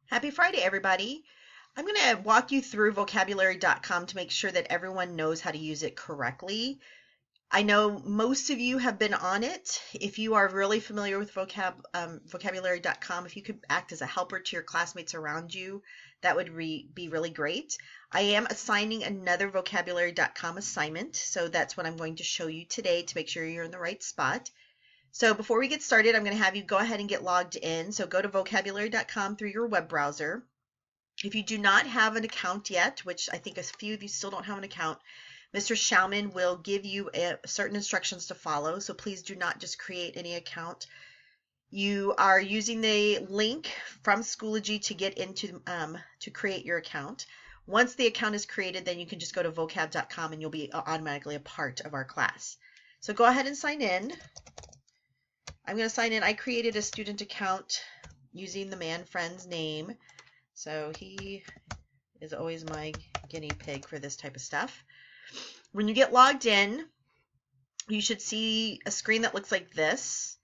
Happy Friday, everybody. I'm going to walk you through vocabulary.com to make sure that everyone knows how to use it correctly. I know most of you have been on it. If you are really familiar with vocabulary.com, if you could act as a helper to your classmates around you, that would be really great. I am assigning another vocabulary.com assignment, so that's what I'm going to show you today to make sure you're in the right spot. So before we get started, I'm going to have you go ahead and get logged in. So go to vocabulary.com through your web browser. If you do not have an account yet, which I think a few of you still don't have an account, Mr. Schauman will give you certain instructions to follow. So please do not just create any account. You are using the link from Schoology to get into to create your account. Once the account is created, then you can just go to vocab.com and you'll be automatically a part of our class. So go ahead and sign in. I'm going to sign in. I created a student account using the man friend's name. So he is always my guinea pig for this type of stuff. When you get logged in, you should see a screen that looks like this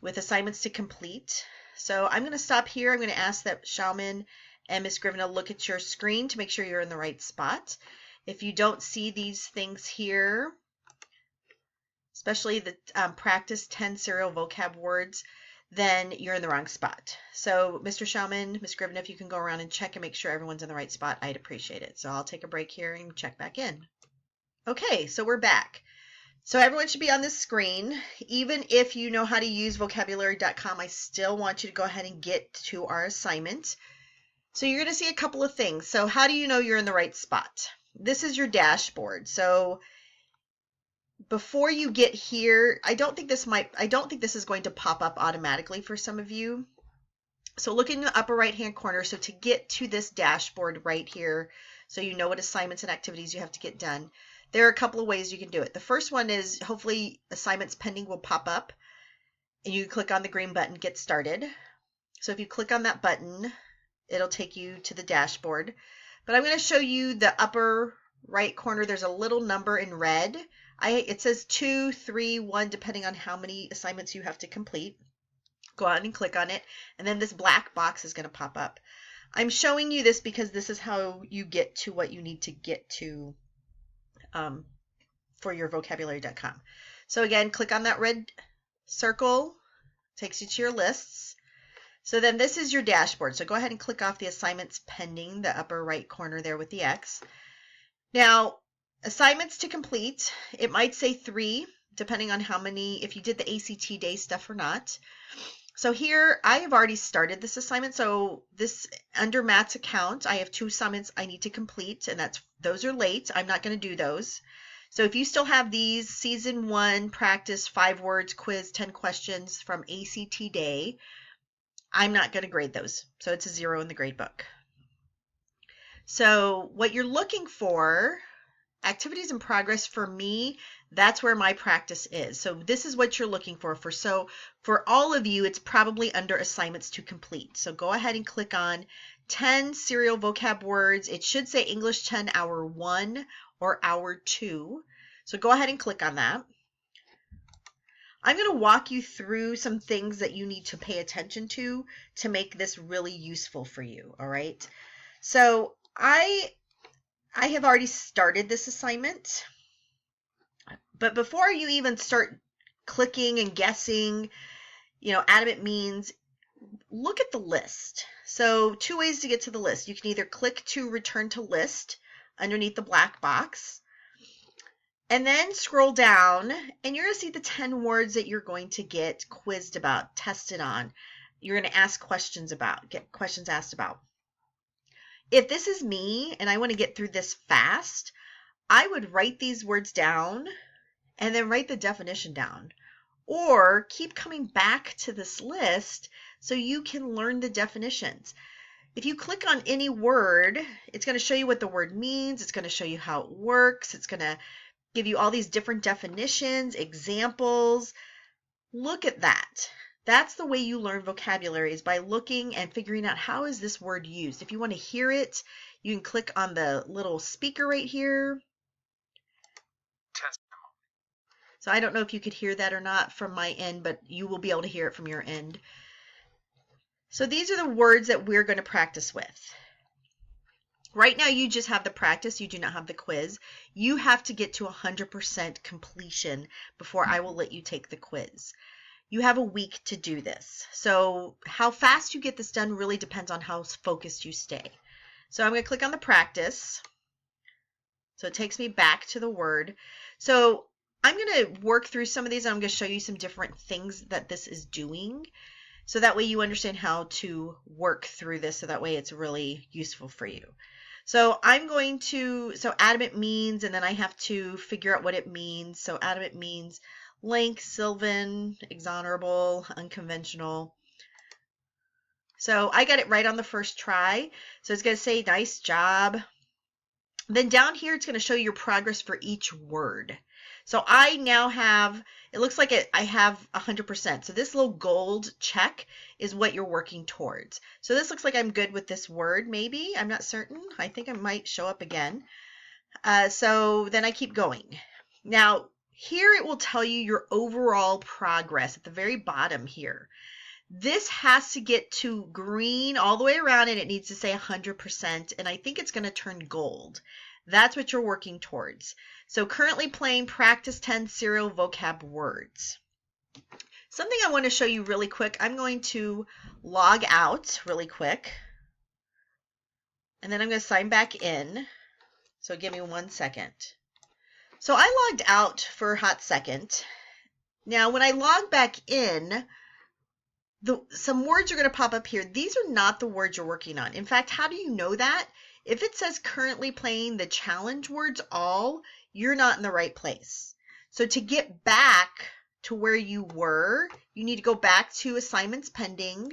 with assignments to complete. So I'm going to stop here. I'm going to ask that Schauman and Ms. Grivna look at your screen to make sure you're in the right spot. If you don't see these things here, especially the practice 10 serial vocab words, then you're in the wrong spot. So Mr. Schauman, Ms. Grivna, if you can go around and check and make sure everyone's in the right spot, I'd appreciate it. So I'll take a break here and check back in. Okay, so we're back. So everyone should be on this screen. Even if you know how to use vocabulary.com, I still want you to go ahead and get to our assignment. So you're going to see a couple of things. So how do you know you're in the right spot? This is your dashboard. So before you get here, I don't think this is going to pop up automatically for some of you. So look in the upper right hand corner. So to get to this dashboard right here, so you know what assignments and activities you have to get done, there are a couple of ways you can do it. The first one is hopefully assignments pending will pop up and you click on the green button, get started. So if you click on that button, it'll take you to the dashboard. But I'm going to show you the upper right corner. There's a little number in red. It says 2, 3, 1, depending on how many assignments you have to complete. Go out and click on it, and then this black box is going to pop up. I'm showing you this because this is how you get to what you need to get to for your vocabulary.com. So again, click on that red circle, takes you to your lists. So then this is your dashboard. So go ahead and click off the assignments pending, the upper right corner there with the X. Now, assignments to complete, it might say 3, depending on how many, if you did the ACT day stuff or not. So here, I have already started this assignment. So this, under Matt's account, I have 2 assignments I need to complete, and those are late. I'm not going to do those. So if you still have these, season 1, practice, 5 words, quiz, 10 questions from ACT day, I'm not going to grade those. So it's a 0 in the grade book. So what you're looking for, activities in progress, for me, that's where my practice is. So this is what you're looking for. So for all of you, it's probably under assignments to complete. So go ahead and click on 10 serial vocab words. It should say English 10 hour 1 or hour 2. So go ahead and click on that. I'm going to walk you through some things that you need to pay attention to make this really useful for you. All right. So I have already started this assignment, but before you even start clicking and guessing, adamant means, look at the list. So 2 ways to get to the list. You can either click to return to list underneath the black box, and then scroll down, and you're going to see the 10 words that you're going to get quizzed about, tested on. You're going to ask questions about, get questions asked about. If this is me and I want to get through this fast, I would write these words down and then write the definition down, or keep coming back to this list so you can learn the definitions. If you click on any word, it's going to show you what the word means. It's going to show you how it works. It's going to give you all these different definitions, examples. Look at that. That's the way you learn vocabulary, is by looking and figuring out how is this word used. If you want to hear it, you can click on the little speaker right here. So I don't know if you could hear that or not from my end, but you will be able to hear it from your end. So these are the words that we're going to practice with. Right now you just have the practice, you do not have the quiz. You have to get to 100% completion before I will let you take the quiz. You have a week to do this. So how fast you get this done really depends on how focused you stay. So I'm going to click on the practice. So it takes me back to the word. So I'm going to work through some of these. I'm going to show you some different things that this is doing. So that way you understand how to work through this. So that way it's really useful for you. So I'm going to, so adamant means, and then I have to figure out what it means. So adamant means link, Sylvan, exonerable, unconventional. So I got it right on the first try. So it's going to say nice job. Then down here, it's going to show you your progress for each word. So I now have, it looks like I have 100%. So this little gold check is what you're working towards. So this looks like I'm good with this word, maybe. I'm not certain. I think it might show up again. So then I keep going. Now, here it will tell you your overall progress at the very bottom here. This has to get to green all the way around, and it needs to say 100%, and I think it's going to turn gold. That's what you're working towards. So currently playing practice 10 serial vocab words. Something I want to show you really quick, I'm going to log out really quick, and then I'm going to sign back in. So give me 1 second. So I logged out for a hot second. Now when I log back in, some words are going to pop up here. These are not the words you're working on. In fact, how do you know that? If it says currently playing the challenge words all, you're not in the right place. So to get back to where you were, you need to go back to assignments pending.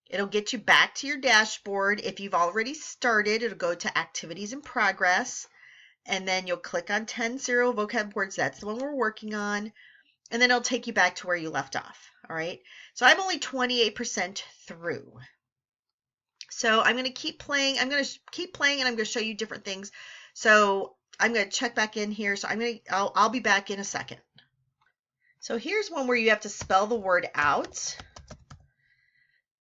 It'll get you back to your dashboard. If you've already started, it'll go to activities in progress. And then you'll click on 10 serial vocab words. That's the one we're working on. And then it'll take you back to where you left off. All right. So I'm only 28% through. So I'm going to keep playing. I'm going to keep playing, and I'm going to show you different things. So I'm going to check back in here. So I'll be back in a second. So here's one where you have to spell the word out.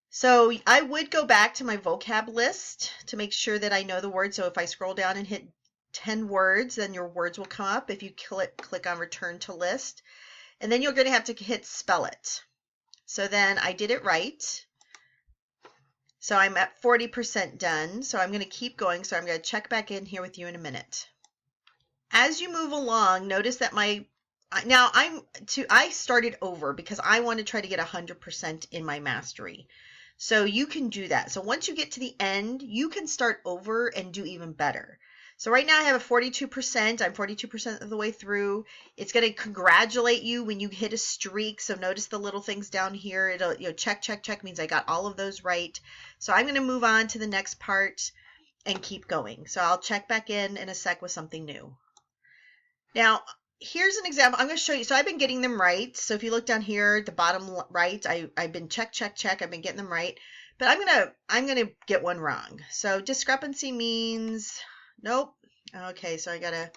So I would go back to my vocab list to make sure that I know the word. So if I scroll down and hit 10 words, then your words will come up. If you click on return to list, and then you're going to have to hit spell it. So then I did it right. So I'm at 40% done. So I'm going to keep going. So I'm going to check back in here with you in a minute. As you move along, notice that I started over because I want to try to get 100% in my mastery. So you can do that. So once you get to the end, you can start over and do even better. So right now I have a 42%. I'm 42% of the way through. It's going to congratulate you when you hit a streak. So notice the little things down here. It'll, check, check, check means I got all of those right. So I'm going to move on to the next part and keep going. So I'll check back in a sec with something new. Now, here's an example. I'm going to show you. So I've been getting them right. So if you look down here at the bottom right, I've been check, check, check. I've been getting them right. But I'm gonna get one wrong. So discrepancy means nope. Okay, so I gotta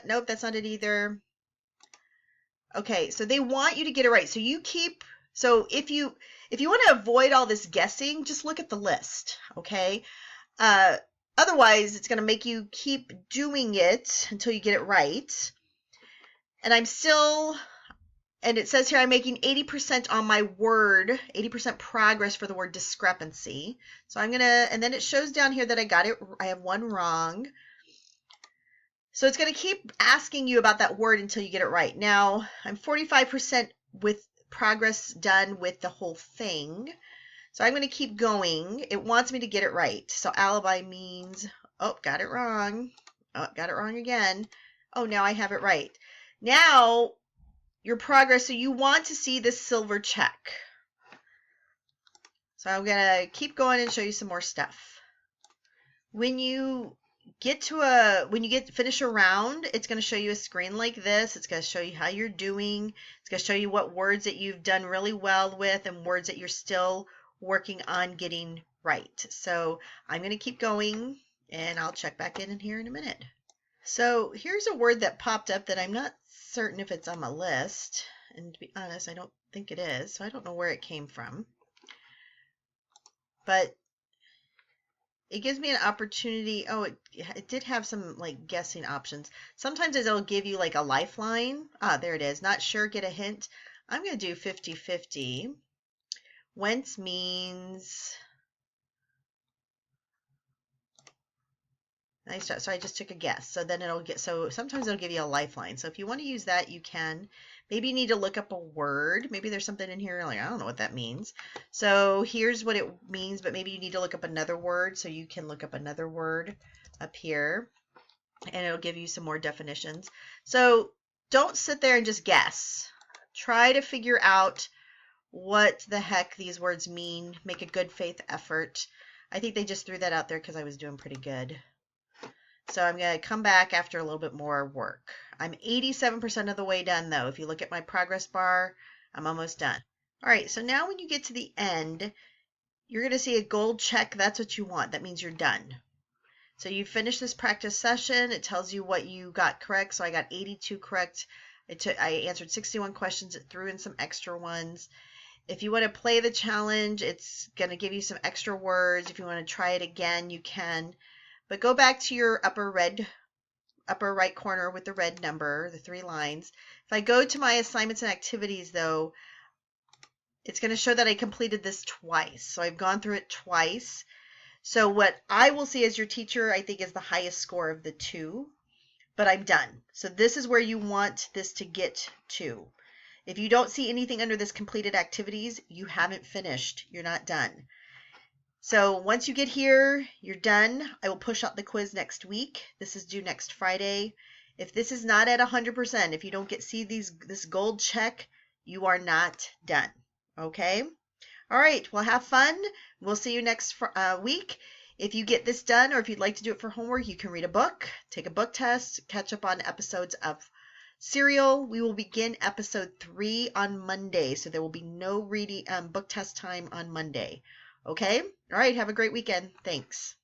nope, that's not it either. Okay, so they want you to get it right. So if you want to avoid all this guessing, just look at the list, okay? Otherwise, it's going to make you keep doing it until you get it right. And and it says here I'm making 80% on my word, 80% progress for the word discrepancy. So and then it shows down here that I have one wrong. So it's going to keep asking you about that word until you get it right. Now, I'm 45% with progress done with the whole thing. So I'm going to keep going. It wants me to get it right. So alibi means, oh, got it wrong. Oh, got it wrong again. Oh, now I have it right. Now, your progress, so you want to see this silver check. So I'm going to keep going and show you some more stuff. When you finish a round, it's going to show you a screen like this. It's going to show you how you're doing. It's going to show you what words that you've done really well with and words that you're still working on getting right. So I'm going to keep going, and I'll check back in here in a minute. So here's a word that popped up that I'm not certain if it's on my list. And to be honest, I don't think it is. So I don't know where it came from. but it gives me an opportunity. Oh, it did have some like guessing options. Sometimes it'll give you like a lifeline. Ah, there it is. Not sure, get a hint. I'm going to do 50-50. Whence means nice job. So I just took a guess. So then it'll get, so sometimes it'll give you a lifeline. So if you want to use that, you can. Maybe you need to look up a word. Maybe there's something in here like, I don't know what that means. So here's what it means, but maybe you need to look up another word. So you can look up another word up here and it'll give you some more definitions. So don't sit there and just guess. Try to figure out what the heck these words mean. Make a good faith effort. I think they just threw that out there because I was doing pretty good. So I'm going to come back after a little bit more work. I'm 87% of the way done though. If you look at my progress bar, I'm almost done. All right, so now when you get to the end, you're going to see a gold check. That's what you want. That means you're done. So you finish this practice session. It tells you what you got correct. So I got 82 correct. I answered 61 questions. It threw in some extra ones. If you want to play the challenge, it's going to give you some extra words. If you want to try it again, you can. But go back to your upper right corner with the red number, the 3 lines. If I go to my assignments and activities, though, it's going to show that I completed this twice. So I've gone through it twice. So what I will see as your teacher, I think, is the highest score of the 2. But I'm done. So this is where you want this to get to. If you don't see anything under this completed activities, you haven't finished. You're not done. So once you get here, you're done. I will push out the quiz next week. This is due next Friday. If this is not at 100%, if you don't see this gold check, you are not done. Okay? All right. Well, have fun. We'll see you next week. If you get this done or if you'd like to do it for homework, you can read a book, take a book test, catch up on episodes of Serial. We will begin episode 3 on Monday, so there will be no reading book test time on Monday. Okay? All right. Have a great weekend. Thanks.